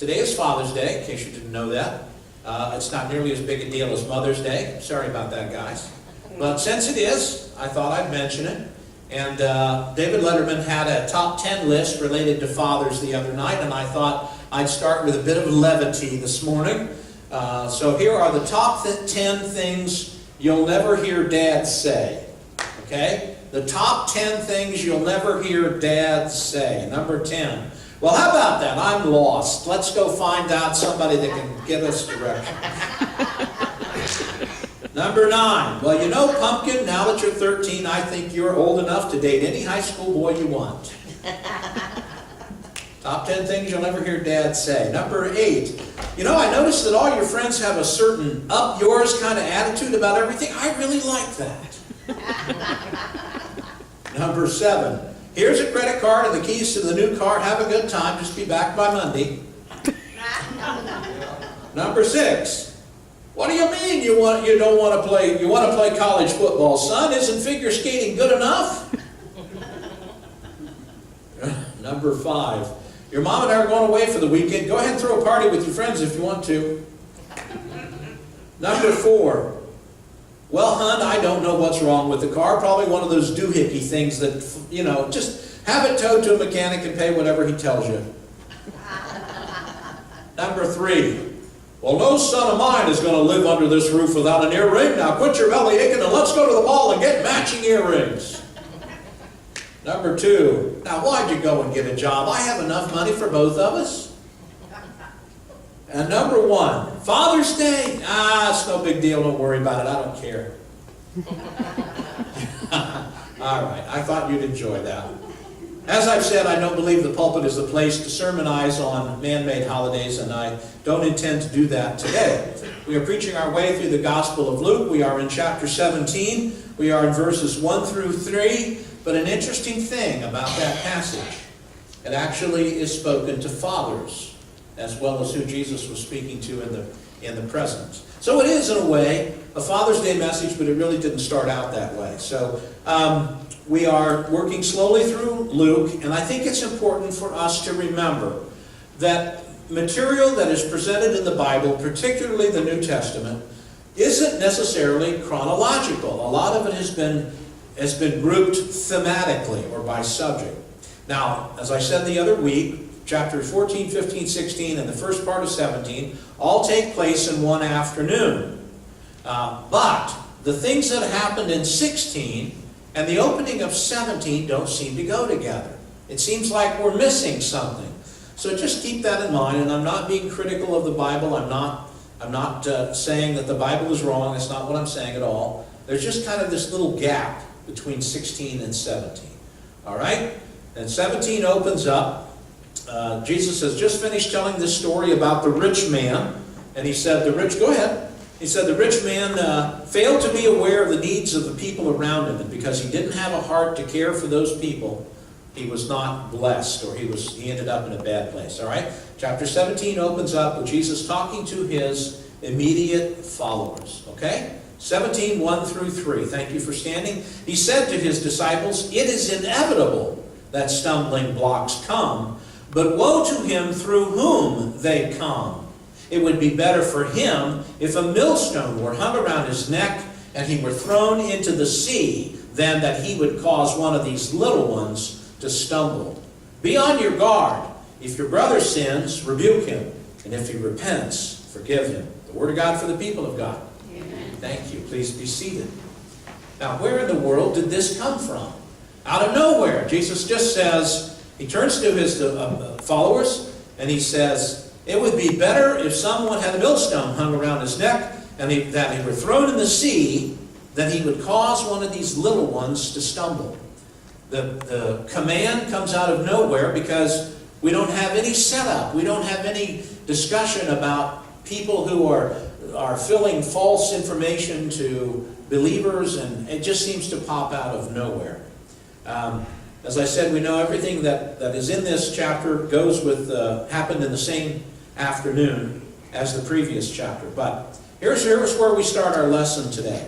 Today is Father's Day, in case you didn't know that. It's not nearly as big a deal as Mother's Day. Sorry about that, guys. But since it is, I thought I'd mention it. And David Letterman had a top 10 list related to fathers the other night, and I thought I'd start with a bit of levity this morning. So here are the top 10 things you'll never hear dads say. Okay? The top 10 things you'll never hear dads say. Number 10. Well, how about that? I'm lost. Let's go find out somebody that can give us direction. Number 9. Well, you know, Pumpkin, now that you're 13, I think you're old enough to date any high school boy you want. Top 10 things you'll never hear Dad say. Number 8. You know, I noticed that all your friends have a certain up yours kind of attitude about everything. I really like that. Number 7. Here's a credit card and the keys to the new car. Have a good time. Just be back by Monday. Number 6. What do you mean you don't want to play? You want to play college football, son? Isn't figure skating good enough? Number 5. Your mom and I are going away for the weekend. Go ahead and throw a party with your friends if you want to. Number 4. Well, hon, I don't know what's wrong with the car. Probably one of those doohickey things that, you know, just have it towed to a mechanic and pay whatever he tells you. Number 3. Well, no son of mine is going to live under this roof without an earring. Now quit your belly aching and let's go to the mall and get matching earrings. Number 2. Now why'd you go and get a job? I have enough money for both of us. And number 1. Father's Day? It's no big deal. Don't worry about it. I don't care. All right. I thought you'd enjoy that. As I've said, I don't believe the pulpit is the place to sermonize on man-made holidays, and I don't intend to do that today. We are preaching our way through the Gospel of Luke. We are in chapter 17. We are in verses 1 through 3. But an interesting thing about that passage, it actually is spoken to fathers, as well as who Jesus was speaking to in the present. So it is, in a way, a Father's Day message, but it really didn't start out that way. So we are working slowly through Luke, and I think it's important for us to remember that material that is presented in the Bible, particularly the New Testament, isn't necessarily chronological. A lot of it has been grouped thematically or by subject. Now, as I said the other week, chapters 14, 15, 16, and the first part of 17 all take place in one afternoon. But the things that happened in 16 and the opening of 17 don't seem to go together. It seems like we're missing something. So just keep that in mind, and I'm not being critical of the Bible. I'm not saying that the Bible is wrong. That's not what I'm saying at all. There's just kind of this little gap between 16 and 17. All right? And 17 opens up. Jesus has just finished telling this story about the rich man. And he said, go ahead. He said the rich man failed to be aware of the needs of the people around him. And because he didn't have a heart to care for those people, he was not blessed, or he ended up in a bad place. All right? Chapter 17 opens up with Jesus talking to his immediate followers. Okay? 17, 1 through 3. Thank you for standing. He said to his disciples, "It is inevitable that stumbling blocks come, but woe to him through whom they come. It would be better for him if a millstone were hung around his neck and he were thrown into the sea than that he would cause one of these little ones to stumble. Be on your guard. If your brother sins, rebuke him, and if he repents, forgive him." The word of God for the people of God. Thank you. Please be seated. Now, where in the world did this come from? Out of nowhere. Jesus just says, he turns to his followers, and he says, it would be better if someone had a millstone hung around his neck, and that he were thrown in the sea, than he would cause one of these little ones to stumble. The command comes out of nowhere because we don't have any setup. We don't have any discussion about people who are filling false information to believers, and it just seems to pop out of nowhere. As I said, we know everything that is in this chapter goes with happened in the same afternoon as the previous chapter. But here's where we start our lesson today.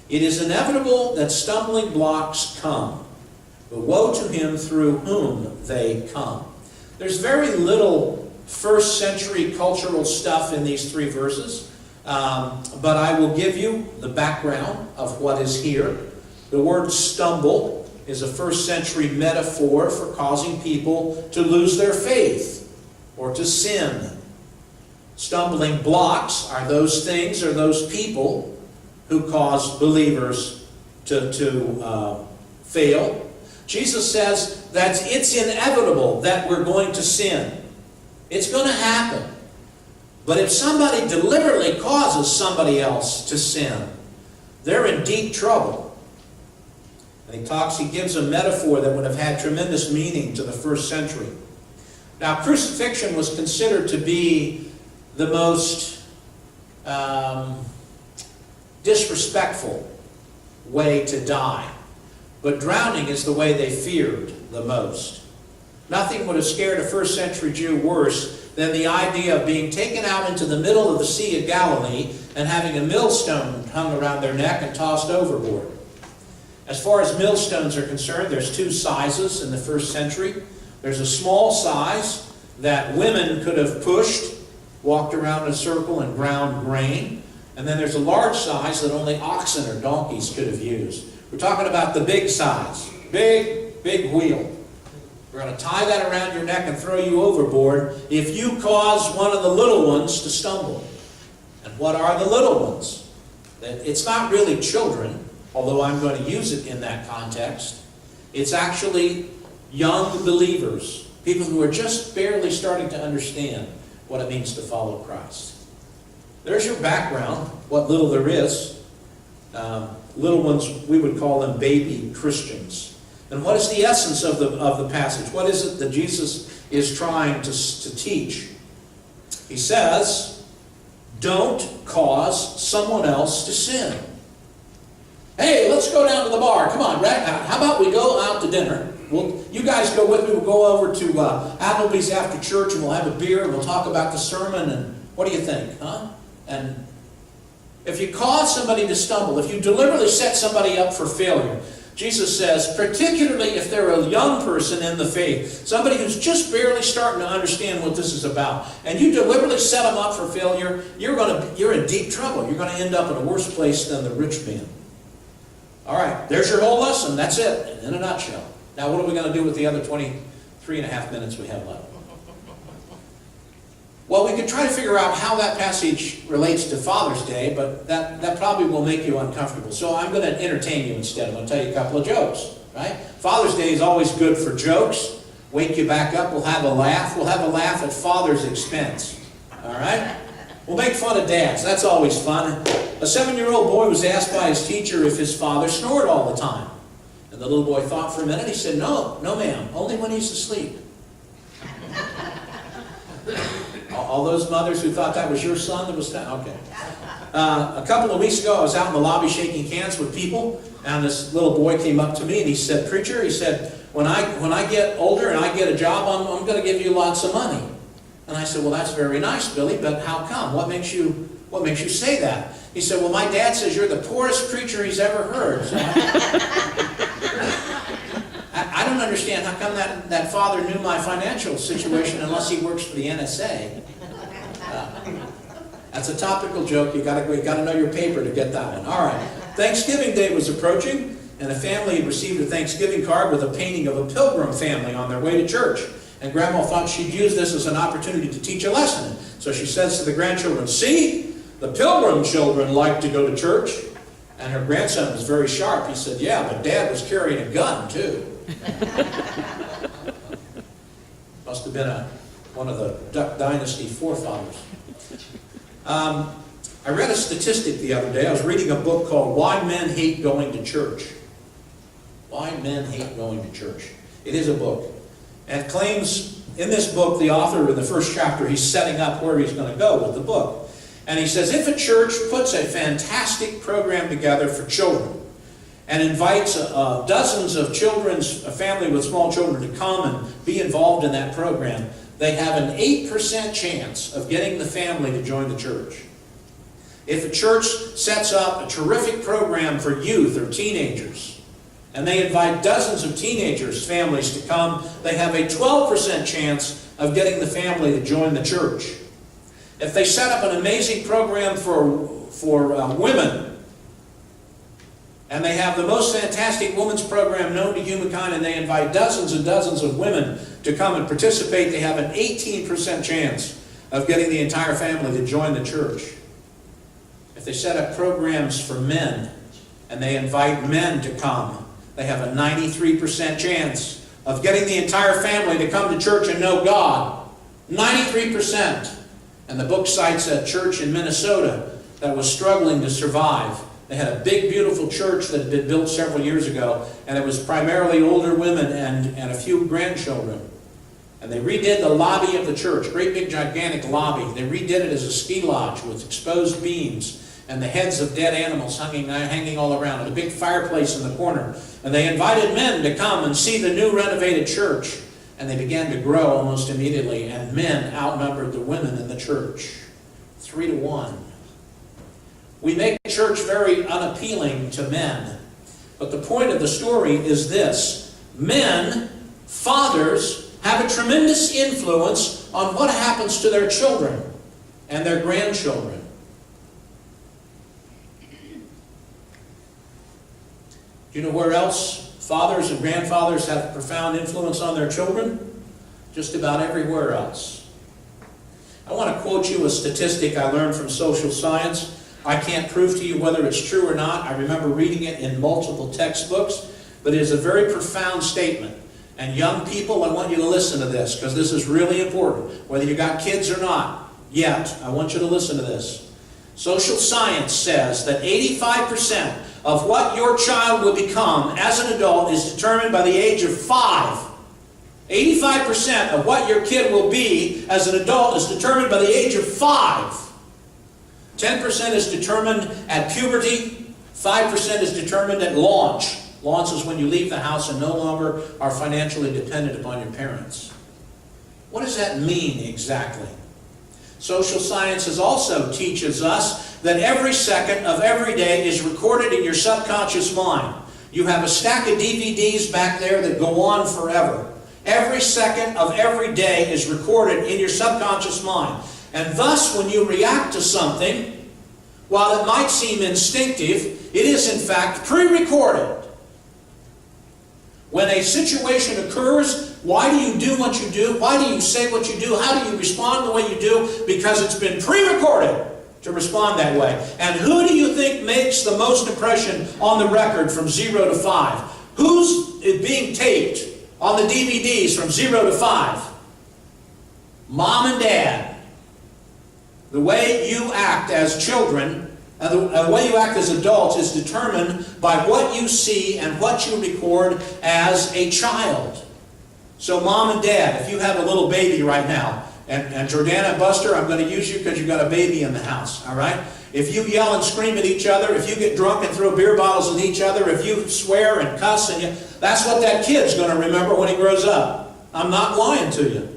It is inevitable that stumbling blocks come, but woe to him through whom they come. There's very little first century cultural stuff in these 3 verses, but I will give you the background of what is here. The word stumble is a first century metaphor for causing people to lose their faith or to sin. Stumbling blocks are those things or those people who cause believers to fail. Jesus says that it's inevitable that we're going to sin. It's going to happen. But if somebody deliberately causes somebody else to sin, they're in deep trouble. And he gives a metaphor that would have had tremendous meaning to the first century. Now, crucifixion was considered to be the most disrespectful way to die. But drowning is the way they feared the most. Nothing would have scared a first century Jew worse than the idea of being taken out into the middle of the Sea of Galilee and having a millstone hung around their neck and tossed overboard. As far as millstones are concerned, there's 2 sizes in the first century. There's a small size that women could have pushed, walked around in a circle and ground grain. And then there's a large size that only oxen or donkeys could have used. We're talking about the big size. Big wheel. We're going to tie that around your neck and throw you overboard if you cause one of the little ones to stumble. And what are the little ones? It's not really children, although I'm going to use it in that context. It's actually young believers, people who are just barely starting to understand what it means to follow Christ. There's your background, what little there is. Little ones, we would call them baby Christians. And what is the essence of the passage? What is it that Jesus is trying to teach? He says, don't cause someone else to sin. Hey, let's go down to the bar. Come on, how about we go out to dinner? You guys go with me. We'll go over to Applebee's after church and we'll have a beer and we'll talk about the sermon. And what do you think? Huh? And if you cause somebody to stumble, if you deliberately set somebody up for failure, Jesus says, particularly if they're a young person in the faith, somebody who's just barely starting to understand what this is about, and you deliberately set them up for failure, you're in deep trouble. You're going to end up in a worse place than the rich man. All right, there's your whole lesson. That's it, in a nutshell. Now, what are we going to do with the other 23 and a half minutes we have left? Well, we could try to figure out how that passage relates to Father's Day, but that probably will make you uncomfortable. So I'm going to entertain you instead. I'm going to tell you a couple of jokes, right? Father's Day is always good for jokes. Wake you back up. We'll have a laugh. We'll have a laugh at Father's expense, all right? We'll make fun of dads. That's always fun. A 7-year-old boy was asked by his teacher if his father snored all the time. And the little boy thought for a minute. He said, no ma'am, only when he's asleep. All those mothers who thought that was your son that was okay. A couple of weeks ago, I was out in the lobby shaking hands with people, and this little boy came up to me and he said, "Preacher," he said, when I get older and I get a job, I'm going to give you lots of money." And I said, "Well, that's very nice, Billy, but how come? What makes you say that?" He said, "Well, my dad says you're the poorest preacher he's ever heard." So I don't understand how come that father knew my financial situation unless he works for the NSA. That's a topical joke. You got to know your paper to get that one. All right. Thanksgiving Day was approaching, and a family had received a Thanksgiving card with a painting of a pilgrim family on their way to church. And Grandma thought she'd use this as an opportunity to teach a lesson. So she says to the grandchildren, "See, the pilgrim children like to go to church." And her grandson was very sharp. He said, "Yeah, but Dad was carrying a gun, too." Must have been one of the Duck Dynasty forefathers. I read a statistic the other day. I was reading a book called Why Men Hate Going to Church. Why Men Hate Going to Church. It is a book. And it claims, in this book, the author, in the first chapter, he's setting up where he's going to go with the book. And he says, if a church puts a fantastic program together for children and invites dozens of a family with small children to come and be involved in that program, they have an 8% chance of getting the family to join the church. If a church sets up a terrific program for youth or teenagers, and they invite dozens of teenagers' families to come, they have a 12% chance of getting the family to join the church. If they set up an amazing program for women, and they have the most fantastic women's program known to humankind, and they invite dozens and dozens of women to come and participate, they have an 18% chance of getting the entire family to join the church. If they set up programs for men, and they invite men to come, they have a 93% chance of getting the entire family to come to church and know God. 93%. And the book cites a church in Minnesota that was struggling to survive. They had a big, beautiful church that had been built several years ago, and it was primarily older women and a few grandchildren. And they redid the lobby of the church, great big gigantic lobby. They redid it as a ski lodge with exposed beams and the heads of dead animals hanging all around, and a big fireplace in the corner. And they invited men to come and see the new renovated church. And they began to grow almost immediately, and men outnumbered the women in the church. 3-1. We make church very unappealing to men. But the point of the story is this. Men, fathers, have a tremendous influence on what happens to their children and their grandchildren. Do you know where else fathers and grandfathers have profound influence on their children? Just about everywhere else. I want to quote you a statistic I learned from social science. I can't prove to you whether it's true or not. I remember reading it in multiple textbooks, but it is a very profound statement. And young people, I want you to listen to this, because this is really important. Whether you got kids or not, yet, I want you to listen to this. Social science says that 85% of what your child will become as an adult is determined by the age of 5. 85% of what your kid will be as an adult is determined by the age of 5. 10% is determined at puberty. 5% is determined at launch. Launch is when you leave the house and no longer are financially dependent upon your parents. What does that mean exactly? Social sciences also teaches us that every second of every day is recorded in your subconscious mind. You have a stack of DVDs back there that go on forever. Every second of every day is recorded in your subconscious mind. And thus, when you react to something, while it might seem instinctive, it is in fact pre-recorded. When a situation occurs, why do you do what you do? Why do you say what you do? How do you respond the way you do? Because it's been pre-recorded to respond that way. And who do you think makes the most impression on the record from 0 to 5? Who's being taped on the DVDs from 0 to 5? Mom and Dad. The way you act as children and the way you act as adults is determined by what you see and what you record as a child. So Mom and Dad, if you have a little baby right now, and Jordana and Buster, I'm going to use you because you've got a baby in the house, all right? If you yell and scream at each other, if you get drunk and throw beer bottles at each other, if you swear and cuss, that's what that kid's going to remember when he grows up. I'm not lying to you.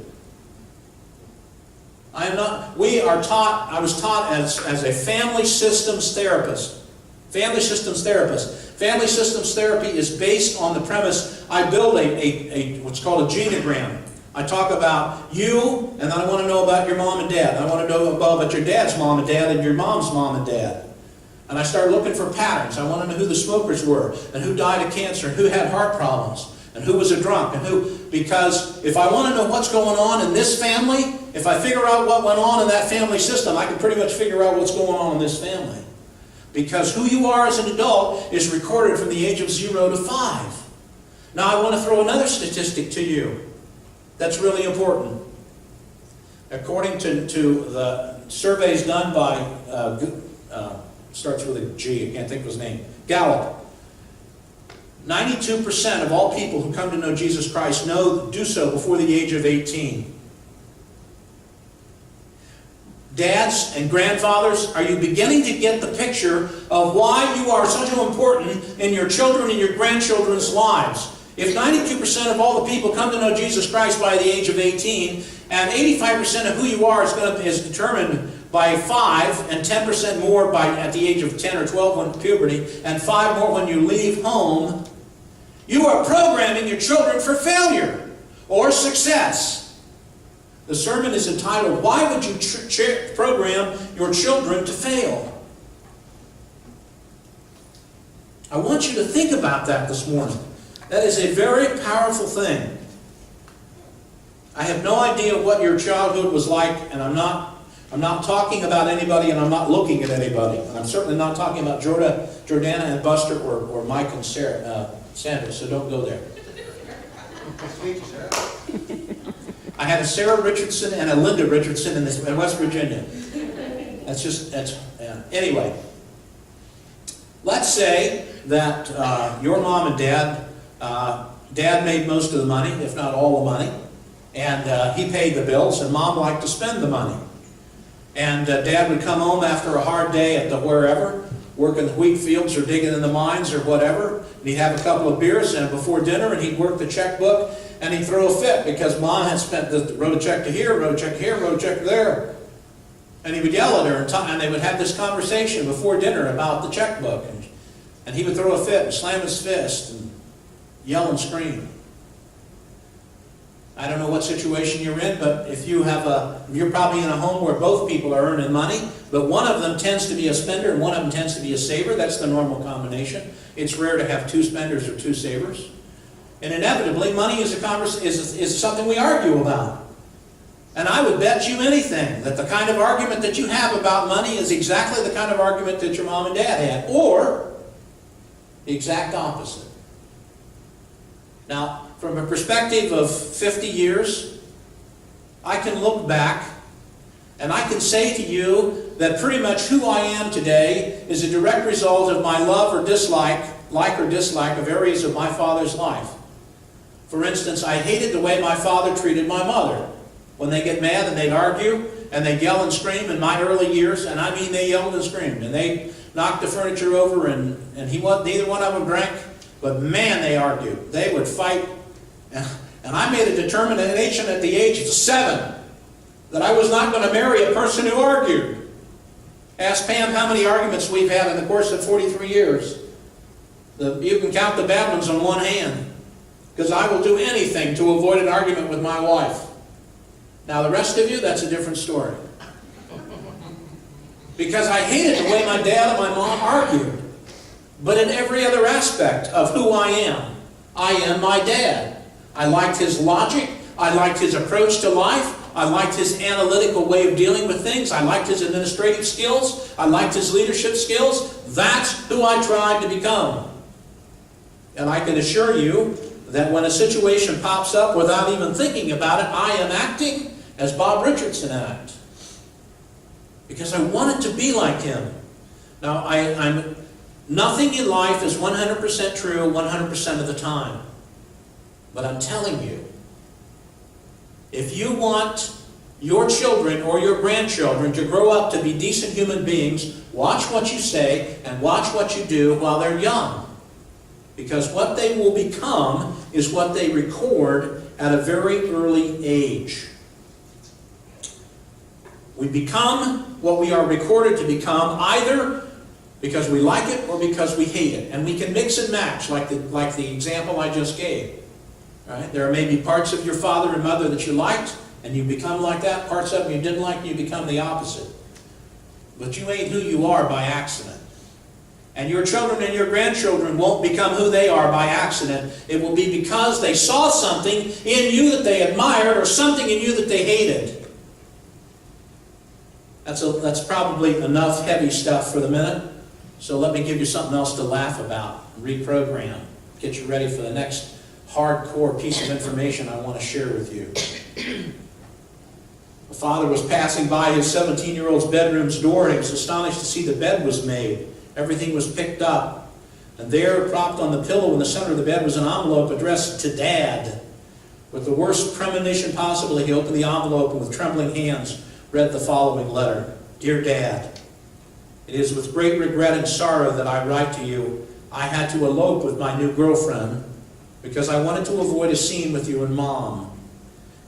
I am not. We are taught, I was taught as a family systems therapist. Family systems therapist. Family systems therapy is based on the premise, I build what's called a genogram. I talk about you, and then I want to know about your mom and dad. I want to know about your dad's mom and dad and your mom's mom and dad. And I start looking for patterns. I want to know who the smokers were, and who died of cancer, and who had heart problems, and who was a drunk, and who, because if I want to know what's going on in this family, if I figure out what went on in that family system, I can pretty much figure out what's going on in this family. Because who you are as an adult is recorded from the age of 0 to 5. Now I want to throw another statistic to you that's really important. According to the surveys done by, starts with a G, I can't think of his name, Gallup, 92% of all people who come to know Jesus Christ do so before the age of 18. Dads and grandfathers, are you beginning to get the picture of why you are so important in your children and your grandchildren's lives? If 92% of all the people come to know Jesus Christ by the age of 18, and 85% of who you are is determined by 5, and 10% more at the age of 10 or 12 when puberty, and 5 more when you leave home, you are programming your children for failure or success. The sermon is entitled, Why Would You Program Your Children to Fail? I want you to think about that this morning. That is a very powerful thing. I have no idea what your childhood was like, and I'm not talking about anybody, and I'm not looking at anybody. And I'm certainly not talking about Jordana and Buster or Mike and Sandra, so don't go there. I had a Sarah Richardson and a Linda Richardson in West Virginia. Anyway. Let's say that your mom and dad made most of the money, if not all the money, and he paid the bills, and mom liked to spend the money. And dad would come home after a hard day at the wherever, working the wheat fields or digging in the mines or whatever, and he'd have a couple of beers and before dinner, and he'd work the checkbook, and he'd throw a fit because mom had wrote a check to here, wrote a check here, wrote a check there. And he would yell at her, and they would have this conversation before dinner about the checkbook. And he would throw a fit and slam his fist and yell and scream. I don't know what situation you're in, but if you're probably in a home where both people are earning money, but one of them tends to be a spender and one of them tends to be a saver. That's the normal combination. It's rare to have two spenders or two savers. And inevitably, money is something we argue about. And I would bet you anything that the kind of argument that you have about money is exactly the kind of argument that your mom and dad had, or the exact opposite. Now, from a perspective of 50 years, I can look back and I can say to you that pretty much who I am today is a direct result of my love or dislike, of areas of my father's life. For instance, I hated the way my father treated my mother. When they get mad and they'd argue and they'd yell and scream in my early years, and I mean they yelled and screamed, and they knocked the furniture over, and neither one of them drank, but man, they argued. They would fight, and I made a determination at the age of 7 that I was not going to marry a person who argued. Ask Pam how many arguments we've had in the course of 43 years. You can count the bad ones on one hand, because I will do anything to avoid an argument with my wife. Now the rest of you, that's a different story. Because I hated the way my dad and my mom argued. But in every other aspect of who I am my dad. I liked his logic. I liked his approach to life. I liked his analytical way of dealing with things. I liked his administrative skills. I liked his leadership skills. That's who I tried to become. And I can assure you that when a situation pops up without even thinking about it, I am acting as Bob Richardson acted. Because I wanted to be like him. Now, nothing in life is 100% true 100% of the time. But I'm telling you, if you want your children or your grandchildren to grow up to be decent human beings, watch what you say and watch what you do while they're young. Because what they will become is what they record at a very early age. We become what we are recorded to become, either because we like it or because we hate it. And we can mix and match, like the example I just gave. Right? There may be parts of your father and mother that you liked, and you become like that. Parts of them you didn't like, and you become the opposite. But you ain't who you are by accident. And your children and your grandchildren won't become who they are by accident. It will be because they saw something in you that they admired or something in you that they hated. That's probably enough heavy stuff for the minute. So let me give you something else to laugh about, reprogram, get you ready for the next hardcore piece of information I want to share with you. The father was passing by his 17-year-old's bedroom's door, and he was astonished to see the bed was made. Everything was picked up. And there, propped on the pillow in the center of the bed, was an envelope addressed to Dad. With the worst premonition possible, he opened the envelope and with trembling hands read the following letter. Dear Dad, it is with great regret and sorrow that I write to you. I had to elope with my new girlfriend because I wanted to avoid a scene with you and Mom.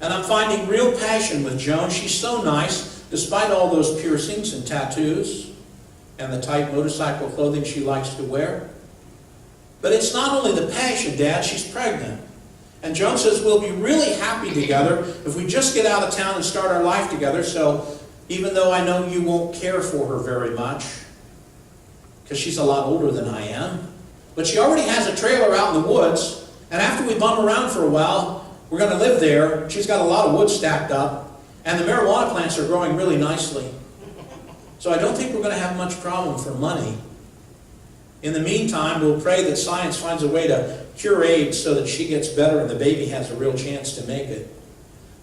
And I'm finding real passion with Joan. She's so nice, despite all those piercings and tattoos and the tight motorcycle clothing she likes to wear. But it's not only the passion, Dad, she's pregnant. And Joan says, we'll be really happy together if we just get out of town and start our life together. So even though I know you won't care for her very much, because she's a lot older than I am, but she already has a trailer out in the woods, and after we bum around for a while, we're going to live there. She's got a lot of wood stacked up, and the marijuana plants are growing really nicely. So I don't think we're going to have much problem for money. In the meantime, we'll pray that science finds a way to cure AIDS so that she gets better and the baby has a real chance to make it.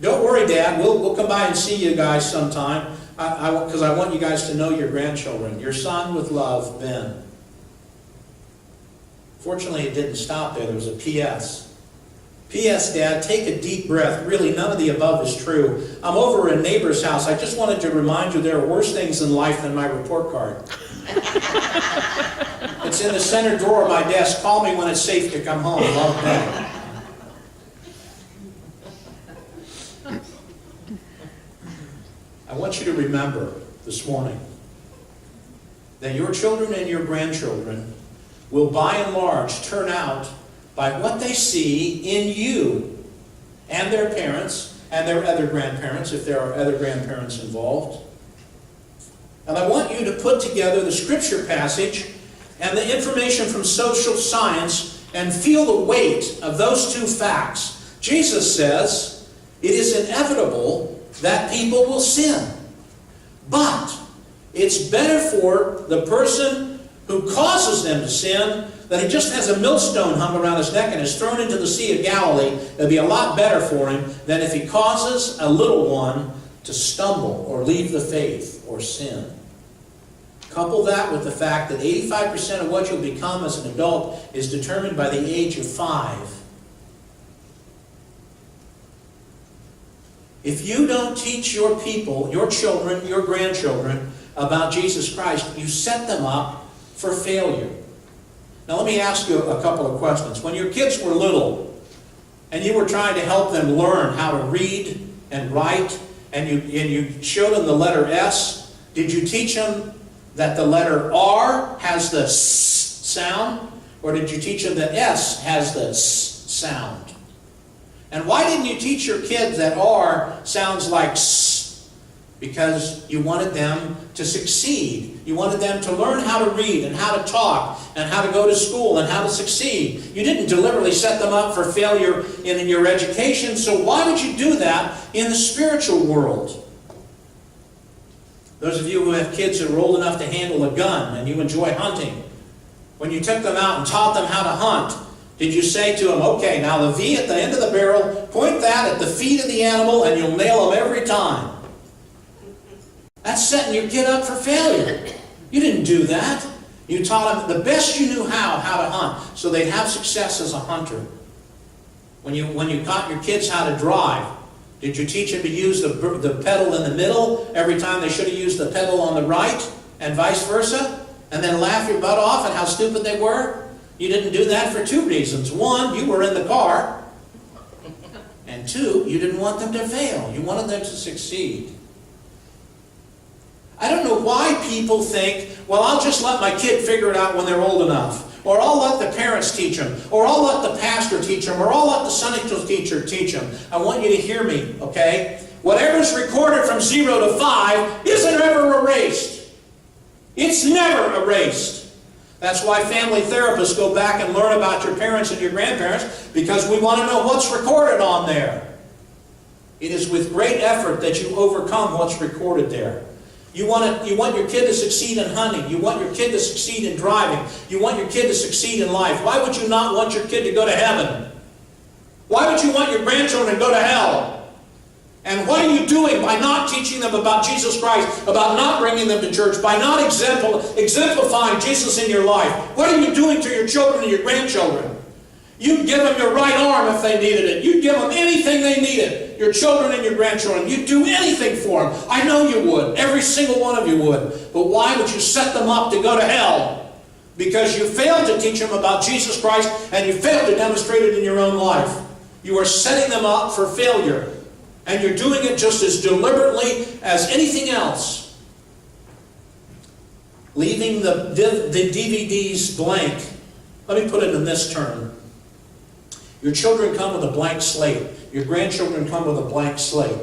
Don't worry, Dad. We'll come by and see you guys sometime, because I want you guys to know your grandchildren. Your son with love, Ben. Fortunately, it didn't stop there. There was a P.S. P.S. Dad, take a deep breath. Really, none of the above is true. I'm over at a neighbor's house. I just wanted to remind you there are worse things in life than my report card. It's in the center drawer of my desk. Call me when it's safe to come home. Love, Ben. I want you to remember this morning that your children and your grandchildren will by and large turn out by what they see in you and their parents and their other grandparents, if there are other grandparents involved. And I want you to put together the scripture passage and the information from social science and feel the weight of those two facts. Jesus says it is inevitable that people will sin. But it's better for the person who causes them to sin that he just has a millstone hung around his neck and is thrown into the Sea of Galilee. It'd be a lot better for him than if he causes a little one to stumble or leave the faith or sin. Couple that with the fact that 85% of what you'll become as an adult is determined by the age of 5. If you don't teach your people, your children, your grandchildren about Jesus Christ, you set them up for failure. Now let me ask you a couple of questions. When your kids were little and you were trying to help them learn how to read and write, and you showed them the letter S, did you teach them that the letter R has the S sound, or did you teach them that S has the S sound? And why didn't you teach your kids that R sounds like S? Because you wanted them to succeed. You wanted them to learn how to read and how to talk and how to go to school and how to succeed. You didn't deliberately set them up for failure in your education, so why would you do that in the spiritual world? Those of you who have kids that are old enough to handle a gun and you enjoy hunting, when you took them out and taught them how to hunt, did you say to them, okay, now the V at the end of the barrel, point that at the feet of the animal and you'll nail them every time? That's setting your kid up for failure. You didn't do that. You taught them the best you knew how to hunt, so they'd have success as a hunter. When you taught your kids how to drive, did you teach them to use the pedal in the middle every time they should have used the pedal on the right, and vice versa? And then laugh your butt off at how stupid they were? You didn't do that for 2 reasons. 1, you were in the car. And 2, you didn't want them to fail. You wanted them to succeed. I don't know why people think, well, I'll just let my kid figure it out when they're old enough. Or I'll let the parents teach them. Or I'll let the pastor teach them. Or I'll let the Sunday school teacher teach them. I want you to hear me, okay? Whatever's recorded from 0 to 5 isn't ever erased. It's never erased. That's why family therapists go back and learn about your parents and your grandparents, because we want to know what's recorded on there. It is with great effort that you overcome what's recorded there. You want your kid to succeed in hunting. You want your kid to succeed in driving. You want your kid to succeed in life. Why would you not want your kid to go to heaven? Why would you want your grandchildren to go to hell? And what are you doing by not teaching them about Jesus Christ, about not bringing them to church, by not exemplifying Jesus in your life? What are you doing to your children and your grandchildren? You'd give them your right arm if they needed it. You'd give them anything they needed, your children and your grandchildren. You'd do anything for them. I know you would. Every single one of you would. But why would you set them up to go to hell? Because you failed to teach them about Jesus Christ and you failed to demonstrate it in your own life. You are setting them up for failure. And you're doing it just as deliberately as anything else. Leaving the DVDs blank. Let me put it in this term. Your children come with a blank slate. Your grandchildren come with a blank slate.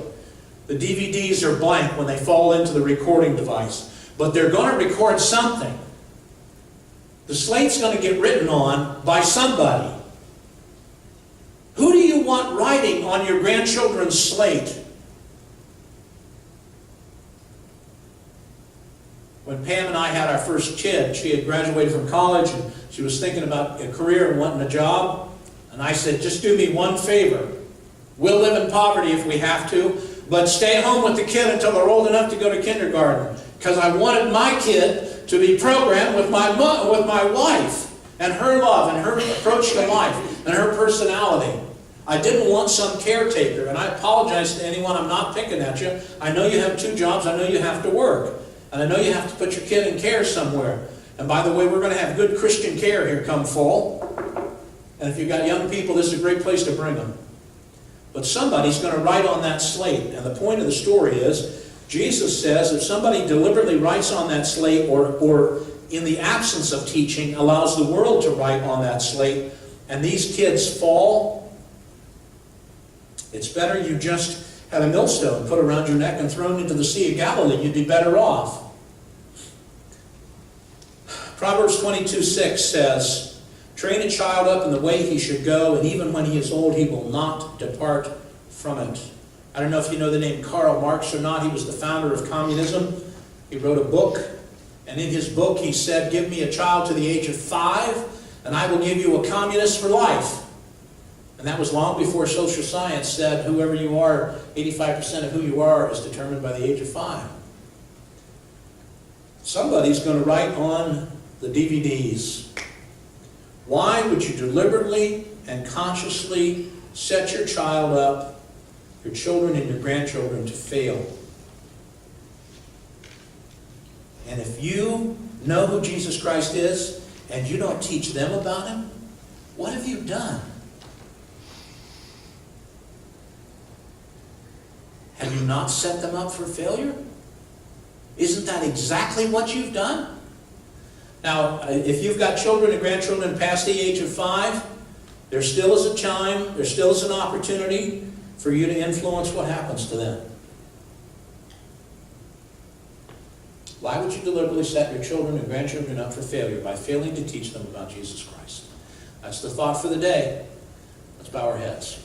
The DVDs are blank when they fall into the recording device. But they're going to record something. The slate's going to get written on by somebody. Who do you want writing on your grandchildren's slate? When Pam and I had our first kid, she had graduated from college and she was thinking about a career and wanting a job. And I said, just do me one favor. We'll live in poverty if we have to, but stay home with the kid until they're old enough to go to kindergarten. Because I wanted my kid to be programmed with my wife and her love and her approach to life and her personality. I didn't want some caretaker, and I apologize to anyone. I'm not picking at you. I know you have 2 jobs. I know you have to work. And I know you have to put your kid in care somewhere. And by the way, we're going to have good Christian care here come fall. And if you've got young people, this is a great place to bring them. But somebody's going to write on that slate. And the point of the story is, Jesus says if somebody deliberately writes on that slate or in the absence of teaching, allows the world to write on that slate, and these kids fall, it's better you just had a millstone put around your neck and thrown into the Sea of Galilee. You'd be better off. Proverbs 22:6 says, train a child up in the way he should go, and even when he is old, he will not depart from it. I don't know if you know the name Karl Marx or not. He was the founder of communism. He wrote a book, and in his book he said, give me a child to the age of 5, and I will give you a communist for life. And that was long before social science said whoever you are, 85% of who you are is determined by the age of 5. Somebody's going to write on the DVDs. Why would you deliberately and consciously set your child up, your children and your grandchildren, to fail? And if you know who Jesus Christ is and you don't teach them about Him, what have you done? Have you not set them up for failure? Isn't that exactly what you've done? Now, if you've got children and grandchildren past the age of 5, there still is a time, there still is an opportunity for you to influence what happens to them. Why would you deliberately set your children and grandchildren up for failure by failing to teach them about Jesus Christ? That's the thought for the day. Let's bow our heads.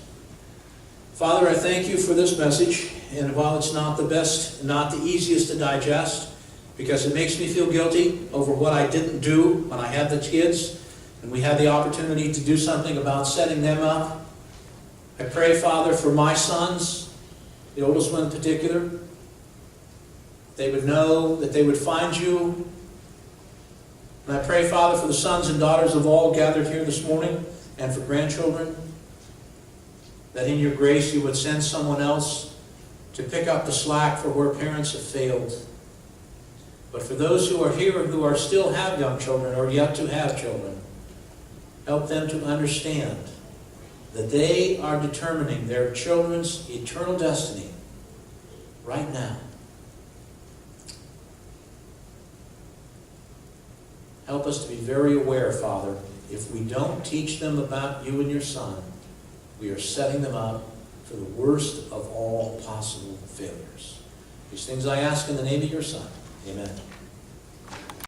Father, I thank you for this message, and while it's not the best, not the easiest to digest, because it makes me feel guilty over what I didn't do when I had the kids, and we had the opportunity to do something about setting them up. I pray, Father, for my sons, the oldest one in particular, they would know that they would find you. And I pray, Father, for the sons and daughters of all gathered here this morning, and for grandchildren, that in your grace you would send someone else to pick up the slack for where parents have failed. But for those who are here and who are still have young children or yet to have children, help them to understand that they are determining their children's eternal destiny right now. Help us to be very aware, Father, if we don't teach them about you and your Son, we are setting them up for the worst of all possible failures. These things I ask in the name of your Son. Amen.